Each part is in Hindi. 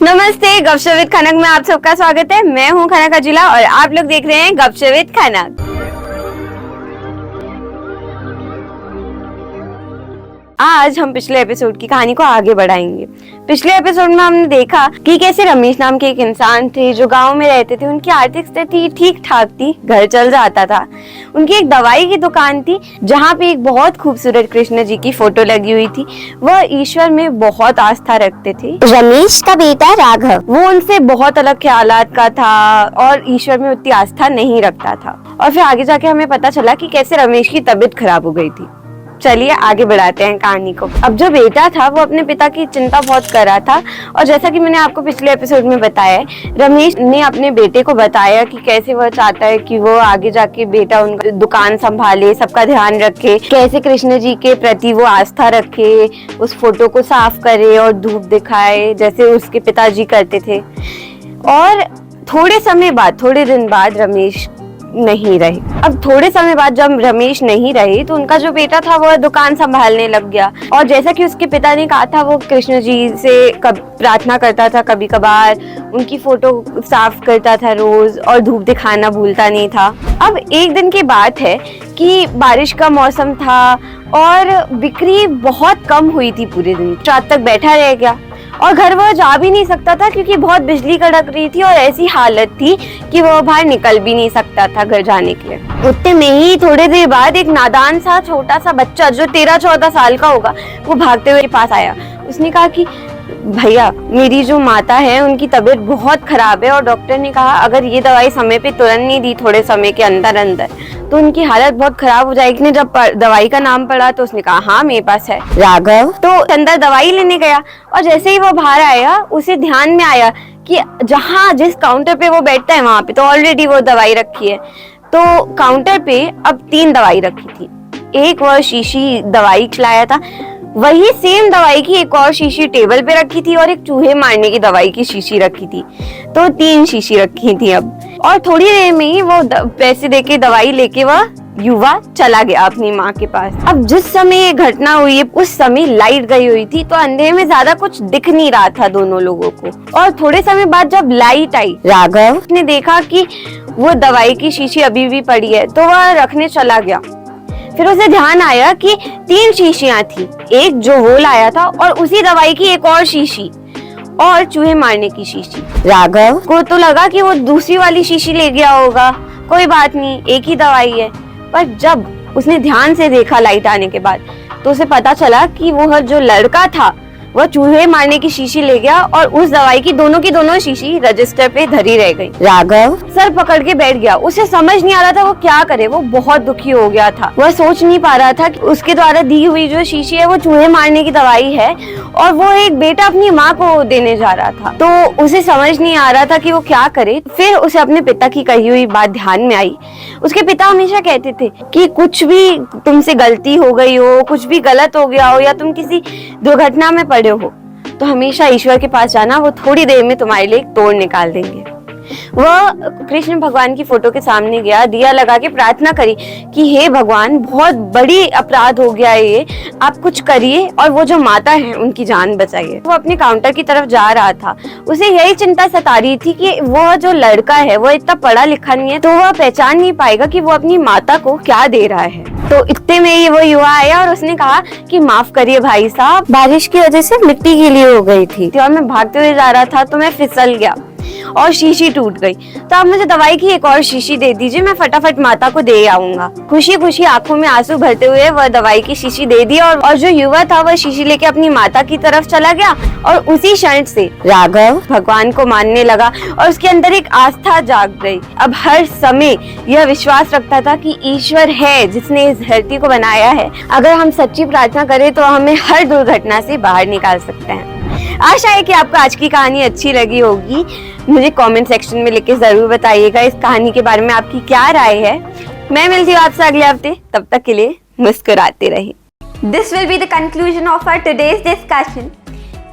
नमस्ते, गपशप विद खनक में आप सबका स्वागत है। मैं हूं खनक अजिला और आप लोग देख रहे हैं गपशप विद खनक। आज हम पिछले एपिसोड की कहानी को आगे बढ़ाएंगे। पिछले एपिसोड में हमने देखा कि कैसे रमेश नाम के एक इंसान थे जो गांव में रहते थे। उनकी आर्थिक स्थिति ठीक ठाक थी, घर चल जाता था। उनकी एक दवाई की दुकान थी जहाँ पे एक बहुत खूबसूरत कृष्ण जी की फोटो लगी हुई थी। वह ईश्वर में बहुत आस्था रखते थे। रमेश का बेटा राघव वो उनसे बहुत अलग ख्यालात का था और ईश्वर में उतनी आस्था नहीं रखता था। और फिर आगे जाके हमें पता चला कि कैसे रमेश की तबीयत खराब हो गई थी। चलिए आगे बढ़ाते हैं कहानी को। अब जो बेटा था वो अपने पिता की चिंता बहुत कर रहा था और जैसा कि मैंने आपको पिछले एपिसोड में बताया, रमेश ने अपने बेटे को बताया कि कैसे वह चाहता है कि वो आगे जाके बेटा उनका दुकान संभाले, सबका ध्यान रखे, कैसे कृष्ण जी के प्रति वो आस्था रखे, उस फोटो को साफ करे और धूप दिखाए जैसे उसके पिताजी करते थे। और थोड़े दिन बाद रमेश नहीं रहे। अब थोड़े समय बाद जब रमेश नहीं रहे तो उनका जो बेटा था वह दुकान संभालने लग गया। और जैसा कि उसके पिता ने कहा था, वो कृष्ण जी से प्रार्थना करता था, कभी कभार उनकी फोटो साफ करता था रोज और धूप दिखाना भूलता नहीं था। अब एक दिन की बात है कि बारिश का मौसम था और बिक्री बहुत कम हुई थी। पूरे दिन रात तक बैठा रह गया और घर वह जा भी नहीं सकता था क्योंकि बहुत बिजली कड़क रही थी और ऐसी हालत थी कि वह बाहर निकल भी नहीं सकता था घर जाने के लिए। उतने में ही थोड़ी देर बाद एक नादान सा छोटा सा बच्चा जो 13-14 साल का होगा वो भागते हुए पास आया। उसने कहा कि भैया, मेरी जो माता है उनकी तबीयत बहुत खराब है और डॉक्टर ने कहा अगर ये दवाई समय पे तुरंत नहीं दी थोड़े समय के अंदर तो उनकी हालत बहुत खराब हो जाएगी। ने जब दवाई का नाम पढ़ा तो उसने कहा हाँ मेरे पास है। राघव तो अंदर दवाई लेने गया और जैसे ही वो बाहर आया उसे ध्यान में आया कि जिस काउंटर पे वो बैठता है वहां पे तो ऑलरेडी वो दवाई रखी है। तो काउंटर पे अब 3 दवाई रखी थी। एक वह शीशी दवाई खिलाया था, वही सेम दवाई की एक और शीशी टेबल पे रखी थी और एक चूहे मारने की दवाई की शीशी रखी थी। तो 3 शीशी रखी थी अब। और थोड़ी देर में ही वो पैसे देके दवाई लेके वह युवा चला गया अपनी माँ के पास। अब जिस समय ये घटना हुई है उस समय लाइट गई हुई थी तो अंधेरे में ज्यादा कुछ दिख नहीं रहा था दोनों लोगों को। और थोड़े समय बाद जब लाइट आई, राघव ने देखा कि वो दवाई की शीशी अभी भी पड़ी है तो वह रखने चला गया। फिर उसे ध्यान आया कि 3 शीशियां थी, एक जो वो लाया था और उसी दवाई की एक और शीशी और चूहे मारने की शीशी। राघव को तो लगा कि वो दूसरी वाली शीशी ले गया होगा, कोई बात नहीं, एक ही दवाई है। पर जब उसने ध्यान से देखा लाइट आने के बाद तो उसे पता चला कि वो जो लड़का था वह चूहे मारने की शीशी ले गया और उस दवाई की दोनों शीशी रजिस्टर पे धरी रह गई। राघव सर पकड़ के बैठ गया। उसे समझ नहीं आ रहा था वो क्या करे। वो बहुत दुखी हो गया था। वह सोच नहीं पा रहा था कि उसके द्वारा दी हुई जो शीशी है वो चूहे मारने की दवाई है और वो एक बेटा अपनी माँ को देने जा रहा था। तो उसे समझ नहीं आ रहा था कि वो क्या करे। फिर उसे अपने पिता की कही हुई बात ध्यान में आई। उसके पिता हमेशा कहते थे कि कुछ भी तुमसे गलती हो गई हो, कुछ भी गलत हो गया हो या तुम किसी दुर्घटना में पड़े हो तो हमेशा ईश्वर के पास जाना, वो थोड़ी देर में तुम्हारे लिए एक तोड़ निकाल देंगे। वह कृष्ण भगवान की फोटो के सामने गया, दिया लगा के प्रार्थना करी कि हे भगवान, बहुत बड़ी अपराध हो गया है ये, आप कुछ करिए और वो जो माता है उनकी जान बचाइए। वो अपने काउंटर की तरफ जा रहा था। उसे यही चिंता सता रही थी कि वो जो लड़का है वो इतना पढ़ा लिखा नहीं है तो वह पहचान नहीं पाएगा कि वो अपनी माता को क्या दे रहा है। तो इतने में ही वो युवा आया और उसने कहा कि माफ करिए भाई साहब, बारिश की वजह से मिट्टी गीली हो गई थी और मैं भागते हुए जा रहा था तो मैं फिसल गया और शीशी टूट गई। तो आप मुझे दवाई की एक और शीशी दे दीजिए, मैं फटाफट माता को दे आऊंगा। खुशी खुशी आंखों में आंसू भरते हुए वह दवाई की शीशी दे दी और जो युवा था वह शीशी लेके अपनी माता की तरफ चला गया और उसी क्षण से राघव भगवान को मानने लगा और उसके अंदर एक आस्था जाग गई। अब हर समय यह विश्वास रखता था कि ईश्वर है जिसने इस धरती को बनाया है। अगर हम सच्ची प्रार्थना करें तो हमें हर दुर्घटना से बाहर निकाल सकते हैं। आशा है कि आपको आज की कहानी अच्छी लगी होगी। मुझे कमेंट सेक्शन में लिख के जरूर बताइएगा इस कहानी के बारे में आपकी क्या राय है। मैं मिलती हूँ आपसे अगले हफ्ते, तब तक के लिए मुस्कुराते रहिए। This will be the conclusion of our today's discussion.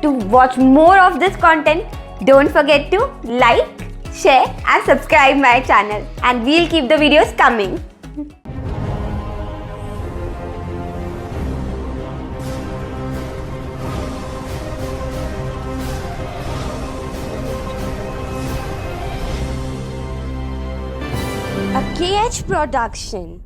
To watch more of this content, don't forget to like, share and subscribe my channel and we'll keep the videos coming. A KH production.